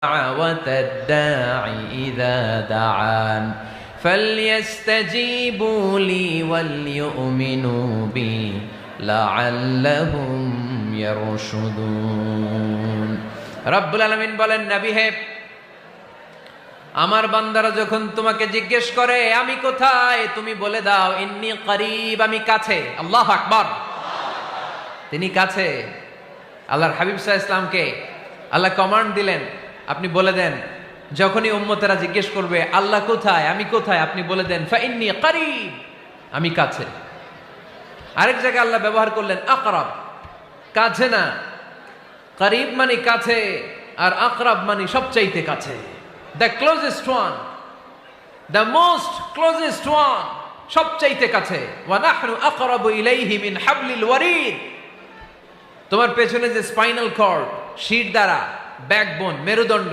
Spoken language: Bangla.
دعوة الداع إذا دعان فليستجيبوا لي وليؤمنوا بي لعلهم يرشدون রব্বুল আলামিন বলেন, নবী হে, আমার বান্দারা যখন তোমাকে জিজ্ঞেস করে আমি কোথায়, তুমি বলে দাও ইন্নী করিব, আমি কাছে। আল্লাহু আকবার। তিনি কাছে। আল্লাহর হাবিব সাল্লাল্লাহু আলাইহি ওয়াসাল্লামকে আল্লাহ কমান্ড দিলেন, আপনি বলে দেন যখনই উম্মতেরা জিজ্ঞেস করবে আল্লাহ কোথায়, আমি কোথায়, আপনি বলে দেন ফাইন্নী করিব, আমি কাছে। আরেক জায়গায় আল্লাহ ব্যবহার করলেন আকরাব, কাছে না। করিব মানে কাছে, আর আকরাব মানে সবচাইতে কাছে। The closest one, the most closest one, সবচাইতে কাছে। ওয়া নাহনু আকরাবু ইলাইহি মিন হাবলিল ওয়ারিদ। তোমার পেছনে যে স্পাইনাল কর্ড, শির দ্বারা, ব্যাকবোন, মেরুদণ্ড,